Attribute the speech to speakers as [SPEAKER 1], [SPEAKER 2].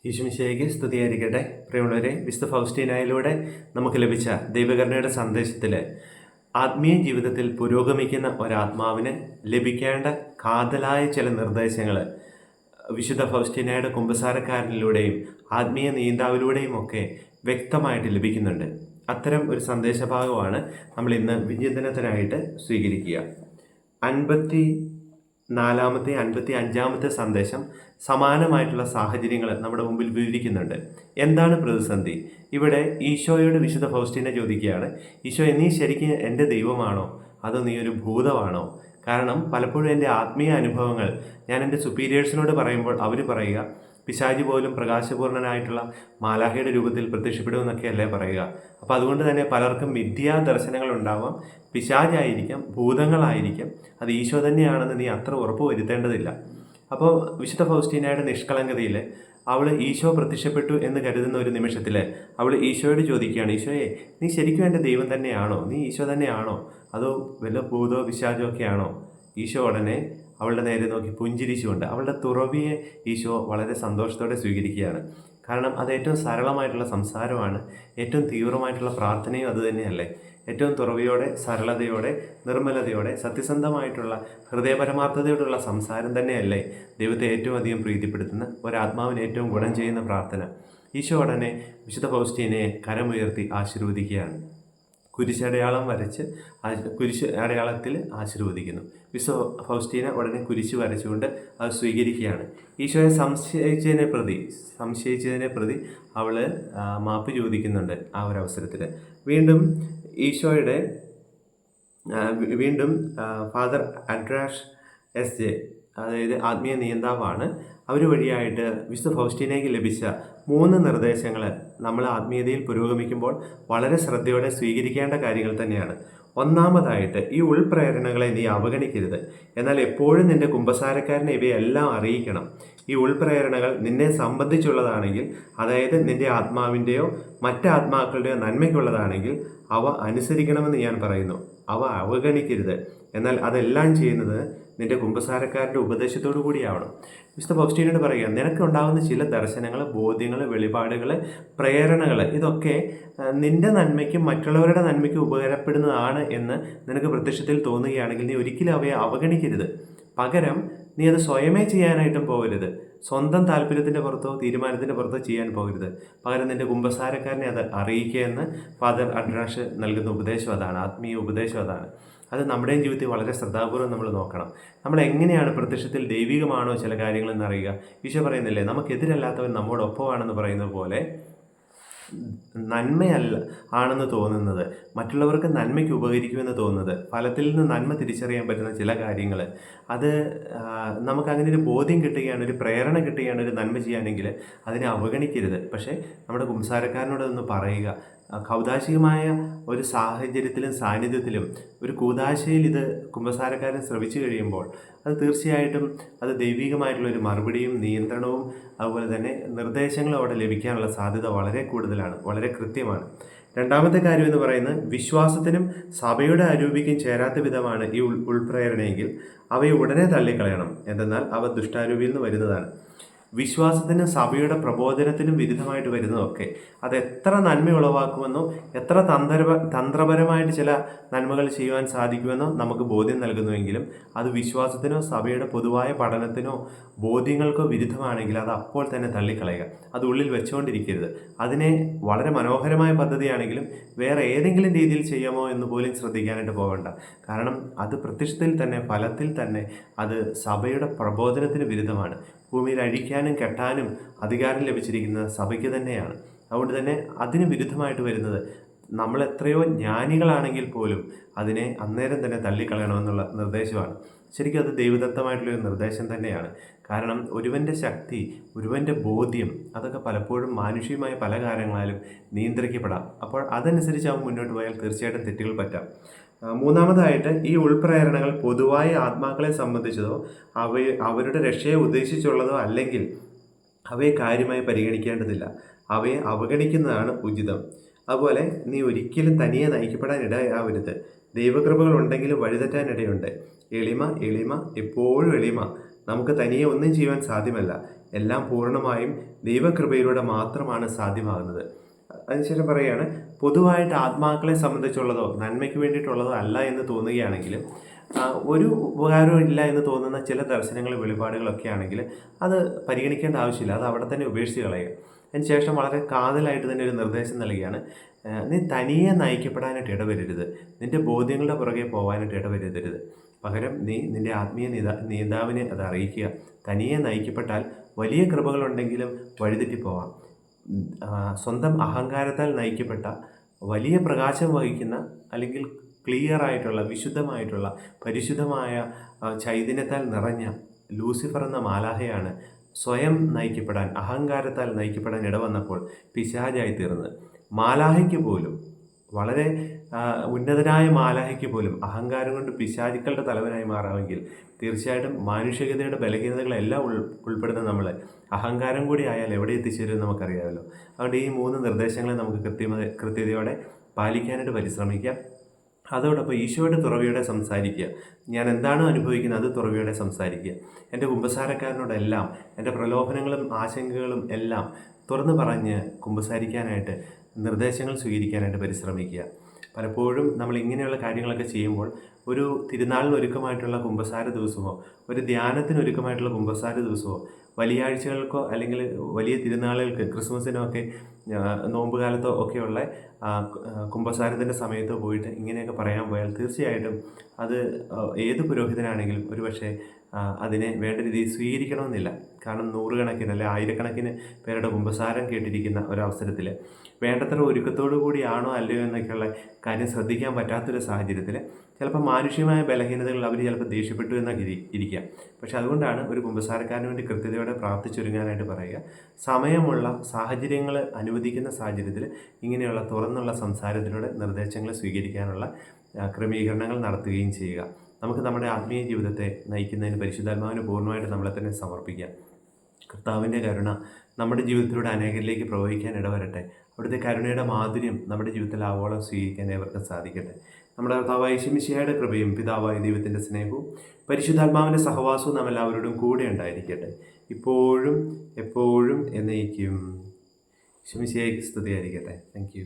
[SPEAKER 1] ഈശോമിശിഹായ്ക്ക് സ്തുതിയായിരിക്കട്ടെ. പ്രിയമുള്ളവരെ, വിശുദ്ധ ഫൗസ്റ്റീനായിലൂടെ നമുക്ക് ലഭിച്ച ദൈവകരുണയുടെ സന്ദേശത്തിൽ ആത്മീയ ജീവിതത്തിൽ പുരോഗമിക്കുന്ന ഒരാത്മാവിന് ലഭിക്കേണ്ട കാതലായ ചില നിർദ്ദേശങ്ങൾ വിശുദ്ധ ഫൗസ്റ്റീനായുടെ കുമ്പസാരക്കാരനിലൂടെയും ആത്മീയ നീന്താവിലൂടെയും ഒക്കെ വ്യക്തമായിട്ട് ലഭിക്കുന്നുണ്ട്. അത്തരം ഒരു സന്ദേശഭാഗമാണ് നമ്മൾ ഇന്ന് വിചിന്തനത്തിനായിട്ട് സ്വീകരിക്കുക. 54-ാമത്തെ 55-ാമത്തെ സന്ദേശം സമാനമായിട്ടുള്ള സാഹചര്യങ്ങൾ നമ്മുടെ മുമ്പിൽ വിവരിക്കുന്നുണ്ട്. എന്താണ് പ്രതിസന്ധി? ഇവിടെ ഈശോയോട് വിശുദ്ധ ഫൗസ്റ്റീന ചോദിക്കുകയാണ്, ഈശോ, നീ ശരിക്കും എൻ്റെ ദൈവമാണോ അതോ നീ ഒരു ഭൂതമാണോ? കാരണം പലപ്പോഴും എൻ്റെ ആത്മീയ അനുഭവങ്ങൾ ഞാൻ എൻ്റെ സുപ്പീരിയേഴ്സിനോട് പറയുമ്പോൾ അവർ പറയുക, പിശാചി പോലും പ്രകാശപൂർണനായിട്ടുള്ള മാലാഖയുടെ രൂപത്തിൽ പ്രത്യക്ഷപ്പെടുമെന്നൊക്കെയല്ലേ പറയുക. അപ്പോൾ അതുകൊണ്ട് തന്നെ പലർക്കും മിഥ്യാ ദർശനങ്ങൾ ഉണ്ടാവാം. പിശാചായിരിക്കാം, ഭൂതങ്ങളായിരിക്കാം, അത് ഈശോ തന്നെയാണെന്ന് നീ അത്ര ഉറപ്പ് വരുത്തേണ്ടതില്ല. അപ്പോൾ വിശുദ്ധ ഫൗസ്റ്റീനയുടെ നിഷ്കളങ്കതയിൽ അവൾ ഈശോ പ്രത്യക്ഷപ്പെട്ടു എന്ന് കരുതുന്ന ഒരു നിമിഷത്തിൽ അവൾ ഈശോയോട് ചോദിക്കുകയാണ്, ഈശോയെ, നീ ശരിക്കും എൻ്റെ ദൈവം തന്നെയാണോ? നീ ഈശോ തന്നെയാണോ അതോ വല്ല ഭൂതോ പിശാചോ ഒക്കെയാണോ? ഈശോ ഉടനെ അവളുടെ നേരെ നോക്കി പുഞ്ചിരിച്ചുകൊണ്ട് അവളുടെ തുറവിയെ ഈശോ വളരെ സന്തോഷത്തോടെ സ്വീകരിക്കുകയാണ്. കാരണം അത് ഏറ്റവും സരളമായിട്ടുള്ള സംസാരമാണ്, ഏറ്റവും തീവ്രമായിട്ടുള്ള പ്രാർത്ഥനയും അതുതന്നെയല്ലേ. ഏറ്റവും തുറവിയോടെ, സരളതയോടെ, നിർമ്മലതയോടെ, സത്യസന്ധമായിട്ടുള്ള ഹൃദയപരമാർത്ഥതയോടുള്ള സംസാരം തന്നെയല്ലേ ദൈവത്തെ ഏറ്റവും അധികം പ്രീതിപ്പെടുത്തുന്ന, ഒരാത്മാവിന് ഏറ്റവും ഗുണം ചെയ്യുന്ന പ്രാർത്ഥന. ഈശോ ഉടനെ വിശുദ്ധ ഫൗസ്റ്റീനയെ കരമുയർത്തി ആശീർവദിക്കുകയാണ്. കുരിശടയാളം വരച്ച് കുരിശ് അടയാളത്തിൽ ആശീർവദിക്കുന്നു. വിശുദ്ധ ഫൗസ്റ്റീന ഉടനെ കുരിശ് വരച്ചുകൊണ്ട് അത് സ്വീകരിക്കുകയാണ്. ഈശോയെ സംശയിച്ചതിനെ പ്രതി അവൾ മാപ്പ് ചോദിക്കുന്നുണ്ട്. ആ ഒരു അവസരത്തിൽ വീണ്ടും ഫാദർ അഡ്രാഷ് SJ, അതായത് ആത്മീയ നിയന്താവാണ്, അവർ വഴിയായിട്ട് വിശുദ്ധ ഫൗസ്റ്റീനയ്ക്ക് ലഭിച്ച 3 നിർദ്ദേശങ്ങൾ നമ്മൾ ആത്മീയതയിൽ പുരോഗമിക്കുമ്പോൾ വളരെ ശ്രദ്ധയോടെ സ്വീകരിക്കേണ്ട കാര്യങ്ങൾ തന്നെയാണ്. ഒന്നാമതായിട്ട്, ഈ ഉൾപ്രേരണകളെ നീ അവഗണിക്കരുത്. എന്നാൽ എപ്പോഴും നിൻ്റെ കുമ്പസാരക്കാരനെ ഇവയെല്ലാം അറിയിക്കണം. ഈ ഉൾപ്രേരണകൾ നിന്നെ സംബന്ധിച്ചുള്ളതാണെങ്കിൽ, അതായത് നിൻ്റെ ആത്മാവിൻ്റെയോ മറ്റാത്മാക്കളുടെയോ നന്മയ്ക്കുള്ളതാണെങ്കിൽ അവ അനുസരിക്കണമെന്ന് ഞാൻ പറയുന്നു. അവ അവഗണിക്കരുത്. എന്നാൽ അതെല്ലാം ചെയ്യുന്നത് നിൻ്റെ കുമ്പസാരക്കാരുടെ ഉപദേശത്തോടു കൂടിയാവണം. വിശുദ്ധ ഫൗസ്റ്റീനോട് പറയുക, നിനക്കുണ്ടാകുന്ന ചില ദർശനങ്ങൾ, ബോധ്യങ്ങൾ, വെളിപാടുകൾ, പ്രേരണകൾ, ഇതൊക്കെ നിൻ്റെ നന്മയ്ക്കും മറ്റുള്ളവരുടെ നന്മയ്ക്കും ഉപകാരപ്പെടുന്നതാണ് എന്ന് നിനക്ക് പ്രത്യക്ഷത്തിൽ തോന്നുകയാണെങ്കിൽ നീ ഒരിക്കലും അവയെ അവഗണിക്കരുത്. പകരം നീ അത് സ്വയമേ ചെയ്യാനായിട്ടും പോകരുത്. സ്വന്തം താല്പര്യത്തിൻ്റെ പുറത്തോ തീരുമാനത്തിൻ്റെ പുറത്തോ ചെയ്യാൻ പോകരുത്. പകരം നിൻ്റെ കുമ്പസാരക്കാരനെ അത് അറിയിക്കുക എന്ന് ഫാദർ അഡ്രാഷ് നൽകുന്ന ഉപദേശം അതാണ്, ആത്മീയ ഉപദേശം അതാണ്. അത് നമ്മുടെയും ജീവിതത്തിൽ വളരെ ശ്രദ്ധാപൂർവ്വം നമ്മൾ നോക്കണം. നമ്മൾ എങ്ങനെയാണ് പ്രത്യക്ഷത്തിൽ ദൈവികമാണോ ചില കാര്യങ്ങളെന്ന് അറിയുക. ഈശോ പറയുന്നില്ലേ, നമുക്കെതിരല്ലാത്തവൻ നമ്മോടൊപ്പമാണെന്ന് പറയുന്നത് പോലെ നന്മയല്ല ആണെന്ന് തോന്നുന്നത്, മറ്റുള്ളവർക്ക് നന്മയ്ക്ക് ഉപകരിക്കുമെന്ന് തോന്നുന്നത്, ഫലത്തിൽ നിന്ന് നന്മ തിരിച്ചറിയാൻ പറ്റുന്ന ചില കാര്യങ്ങൾ, അത് നമുക്കങ്ങനെ ഒരു ബോധ്യം കിട്ടുകയാണ്, ഒരു പ്രേരണ കിട്ടുകയാണ് ഒരു നന്മ ചെയ്യാനെങ്കിൽ അതിനെ അവഗണിക്കരുത്. പക്ഷേ നമ്മുടെ കുമ്പസാരക്കാരനോടൊന്ന് പറയുക. കൗദാശികമായ ഒരു സാഹചര്യത്തിലും സാന്നിധ്യത്തിലും ഒരു കൂദാശയിൽ ഇത് കുമ്പസാരക്കാരൻ ശ്രവിച്ചു കഴിയുമ്പോൾ അത് തീർച്ചയായിട്ടും അത് ദൈവികമായിട്ടുള്ളൊരു മറുപടിയും നിയന്ത്രണവും അതുപോലെ തന്നെ നിർദ്ദേശങ്ങളും അവിടെ ലഭിക്കാനുള്ള സാധ്യത വളരെ കൂടുതലാണ്, വളരെ കൃത്യമാണ്. രണ്ടാമത്തെ കാര്യം എന്ന് പറയുന്നത്, വിശ്വാസത്തിനും സഭയുടെ അരൂപിക്കും ചേരാത്ത വിധമാണ് ഈ ഉൾപ്രേരണയെങ്കിൽ അവയെ ഉടനെ തള്ളിക്കളയണം. എന്തെന്നാൽ അവ ദുഷ്ടാരൂപിയിൽ നിന്ന് വരുന്നതാണ്. വിശ്വാസത്തിനും സഭയുടെ പ്രബോധനത്തിനും വിരുദ്ധമായിട്ട് വരുന്നതൊക്കെ അത് എത്ര നന്മ ഉളവാക്കുമെന്നോ എത്ര തന്ത്രപരമായിട്ട് ചില നന്മകൾ ചെയ്യുവാൻ സാധിക്കുമെന്നോ നമുക്ക് ബോധ്യം നൽകുന്നുവെങ്കിലും അത് വിശ്വാസത്തിനോ സഭയുടെ പൊതുവായ പഠനത്തിനോ ബോധ്യങ്ങൾക്കോ വിരുദ്ധമാണെങ്കിൽ അത് അപ്പോൾ തന്നെ തള്ളിക്കളയുക. അത് ഉള്ളിൽ വെച്ചുകൊണ്ടിരിക്കരുത്. അതിനെ വളരെ മനോഹരമായ പദ്ധതിയാണെങ്കിലും വേറെ ഏതെങ്കിലും രീതിയിൽ ചെയ്യാമോ എന്ന് പോലും ശ്രദ്ധിക്കാനായിട്ട് പോകണ്ട. കാരണം അത് പ്രത്യക്ഷത്തിൽ തന്നെ, ഫലത്തിൽ തന്നെ അത് സഭയുടെ പ്രബോധനത്തിന് വിരുദ്ധമാണ്. ഭൂമിയിൽ അഴിക്കാനും കെട്ടാനും അധികാരം ലഭിച്ചിരിക്കുന്ന സഭയ്ക്ക് തന്നെയാണ്. അതുകൊണ്ട് തന്നെ അതിന് വിരുദ്ധമായിട്ട് വരുന്നത് നമ്മൾ എത്രയോ ജ്ഞാനികളാണെങ്കിൽ പോലും അതിനെ അന്നേരം തന്നെ തള്ളിക്കളയണമെന്നുള്ള നിർദ്ദേശമാണ്. ശരിക്കും അത് ദൈവദത്തമായിട്ടുള്ളൊരു നിർദ്ദേശം തന്നെയാണ്. കാരണം ഒരുവൻ്റെ ശക്തി, ഒരുവൻ്റെ ബോധ്യം, അതൊക്കെ പലപ്പോഴും മാനുഷികമായ പല കാര്യങ്ങളാലും നിയന്ത്രിക്കപ്പെടാം. അപ്പോൾ അതനുസരിച്ച് അവൻ മുന്നോട്ട് പോയാൽ തീർച്ചയായിട്ടും തെറ്റുകൾ പറ്റാം. മൂന്നാമതായിട്ട്, ഈ ഉൾപ്രേരണകൾ പൊതുവായ ആത്മാക്കളെ സംബന്ധിച്ചതോ അവരുടെ രക്ഷയെ ഉദ്ദേശിച്ചുള്ളതോ അല്ലെങ്കിൽ അവയെ കാര്യമായി പരിഗണിക്കേണ്ടതില്ല. അവയെ അവഗണിക്കുന്നതാണ് ഉചിതം. അതുപോലെ നീ ഒരിക്കലും തനിയെ നയിക്കപ്പെടാൻ ഇടയാവരുത്. ദൈവകൃപകൾ ഉണ്ടെങ്കിലും വഴിതെറ്റാനിടയുണ്ട്. എളിമ, എപ്പോഴും എളിമ. നമുക്ക് തനിയെ ഒന്നും ചെയ്യുവാൻ സാധ്യമല്ല. എല്ലാം പൂർണ്ണമായും ദൈവകൃപയിലൂടെ മാത്രമാണ് സാധ്യമാകുന്നത്. അതിനുശേഷം പറയുകയാണ്, പൊതുവായിട്ട് ആത്മാക്കളെ സംബന്ധിച്ചുള്ളതോ നന്മയ്ക്ക് വേണ്ടിയിട്ടുള്ളതോ അല്ല എന്ന് തോന്നുകയാണെങ്കിൽ, ഒരു ഉപകാരവും ഇല്ല എന്ന് തോന്നുന്ന ചില ദർശനങ്ങൾ വെളിപാടുകളൊക്കെ ആണെങ്കിൽ അത് പരിഗണിക്കേണ്ട ആവശ്യമില്ല, അത് അവിടെ തന്നെ ഉപേക്ഷിച്ച് കളയുക. അതിനുശേഷം വളരെ കാതലായിട്ട് തന്നെ ഒരു നിർദ്ദേശം നൽകുകയാണ്, നീ തനിയെ നയിക്കപ്പെടാനായിട്ട് ഇടവരരുത്, നിൻ്റെ ബോധ്യങ്ങളുടെ പുറകെ പോകാനായിട്ട് ഇടവരുതരുത്. പകരം നീ നിൻ്റെ ആത്മീയ നേതാവിനെ അത് അറിയിക്കുക. തനിയെ നയിക്കപ്പെട്ടാൽ വലിയ കൃപകളുണ്ടെങ്കിലും വഴിതെറ്റിപ്പോവാം. സ്വന്തം അഹങ്കാരത്താൽ നയിക്കപ്പെട്ട വലിയ പ്രകാശം വഹിക്കുന്ന, അല്ലെങ്കിൽ ക്ലിയർ ആയിട്ടുള്ള, വിശുദ്ധമായിട്ടുള്ള, പരിശുദ്ധമായ ചൈതന്യത്താൽ നിറഞ്ഞ ലൂസിഫർ എന്ന മാലാഹയാണ് സ്വയം നയിക്കപ്പെടാൻ, അഹങ്കാരത്താൽ നയിക്കപ്പെടാൻ ഇടവന്നപ്പോൾ പിശാചായി തീർന്നത്. മാലാഹയ്ക്ക് പോലും, വളരെ ഉന്നതനായ മാലാഹയ്ക്ക് പോലും അഹങ്കാരം കൊണ്ട് പിശാചുക്കളുടെ തലവനായി മാറാമെങ്കിൽ തീർച്ചയായിട്ടും മാനുഷികതയുടെ ബലഹീനതകളെല്ലാം ഉൾപ്പെടുന്ന നമ്മൾ അഹങ്കാരം കൂടി ആയാൽ എവിടെ എത്തിച്ചേരുമെന്ന് നമുക്കറിയാമല്ലോ. അതുകൊണ്ട് ഈ 3 നിർദ്ദേശങ്ങളെ നമുക്ക് കൃത്യതയോടെ പാലിക്കാനായിട്ട് പരിശ്രമിക്കാം. അതോടൊപ്പം ഈശോയുടെ തുറവിയോടെ സംസാരിക്കുക. ഞാൻ എന്താണോ അനുഭവിക്കുന്നത് അത് തുറവിയോടെ സംസാരിക്കുക. എൻ്റെ കുമ്പസാരക്കാരനോടെല്ലാം എൻ്റെ പ്രലോഭനങ്ങളും ആശങ്കകളും എല്ലാം തുറന്നു പറഞ്ഞ് കുമ്പസാരിക്കാനായിട്ട്, നിർദ്ദേശങ്ങൾ സ്വീകരിക്കാനായിട്ട് പരിശ്രമിക്കുക. പലപ്പോഴും നമ്മൾ ഇങ്ങനെയുള്ള കാര്യങ്ങളൊക്കെ ചെയ്യുമ്പോൾ ഒരു തിരുനാളിന് ഒരുക്കമായിട്ടുള്ള കുമ്പസാര ദിവസമോ, ഒരു ധ്യാനത്തിന് ഒരുക്കമായിട്ടുള്ള കുമ്പസാര ദിവസമോ, വലിയാഴ്ചകൾക്കോ അല്ലെങ്കിൽ വലിയ തിരുനാളുകൾക്ക്, ക്രിസ്മസിനോ ഒക്കെ, നോമ്പുകാലത്തോ ഒക്കെയുള്ള കുമ്പസാരത്തിൻ്റെ സമയത്തോ പോയിട്ട് ഇങ്ങനെയൊക്കെ പറയാൻ പോയാൽ തീർച്ചയായിട്ടും അത് ഏത് പുരോഹിതനാണെങ്കിലും ഒരുപക്ഷെ അതിനെ വേണ്ട രീതിയിൽ സ്വീകരിക്കണമെന്നില്ല. കാരണം നൂറുകണക്കിന് അല്ലെ ആയിരക്കണക്കിന് പേരുടെ കുമ്പസാരം കേട്ടിരിക്കുന്ന ഒരവസരത്തിൽ വേണ്ടത്ര ഒരുക്കത്തോടു കൂടിയാണോ അല്ലയോ എന്നൊക്കെയുള്ള കാര്യം ശ്രദ്ധിക്കാൻ പറ്റാത്തൊരു സാഹചര്യത്തിൽ ചിലപ്പോൾ മാനുഷികമായ ബലഹീനതകൾ അവർ ചിലപ്പോൾ ദേഷ്യപ്പെട്ടു എന്നൊക്കെ ഇരിക്കാം. പക്ഷെ അതുകൊണ്ടാണ് ഒരു കുമ്പസാരക്കാരന് വേണ്ടി കൃത്യതയോടെ പ്രാർത്ഥിച്ചൊരുങ്ങാനായിട്ട് പറയുക. സമയമുള്ള, സാഹചര്യങ്ങൾ അനുവദിക്കുന്ന സാഹചര്യത്തിൽ ഇങ്ങനെയുള്ള തുറന്നുള്ള സംസാരത്തിലൂടെ നിർദ്ദേശങ്ങൾ സ്വീകരിക്കാനുള്ള ക്രമീകരണങ്ങൾ നടത്തുകയും ചെയ്യുക. നമുക്ക് നമ്മുടെ ആത്മീയ ജീവിതത്തെ നയിക്കുന്നതിന് പരിശുദ്ധാത്മാവിന് പൂർണ്ണമായിട്ട് നമ്മളെ തന്നെ സമർപ്പിക്കാം. കർത്താവിൻ്റെ കരുണ നമ്മുടെ ജീവിതത്തിലൂടെ അനേകരിലേക്ക് പ്രവഹിക്കാൻ ഇടവരട്ടെ. അവിടുത്തെ കരുണയുടെ മാധുര്യം നമ്മുടെ ജീവിതത്തിൽ ആവോളം സ്വീകരിക്കാൻ ഏവർക്കും സാധിക്കട്ടെ. നമ്മുടെ കർത്താവായ യേശു മിശിഹായുടെ കൃപയും പിതാവായ ദൈവത്തിൻ്റെ സ്നേഹവും പരിശുദ്ധാത്മാവിൻ്റെ സഹവാസവും നാം എല്ലാവരോടും കൂടെ ഉണ്ടായിരിക്കട്ടെ, ഇപ്പോഴും എപ്പോഴും എന്നേക്കും. യേശു മിശിഹായ്ക്ക് സ്തുതിയായിരിക്കട്ടെ. Thank you.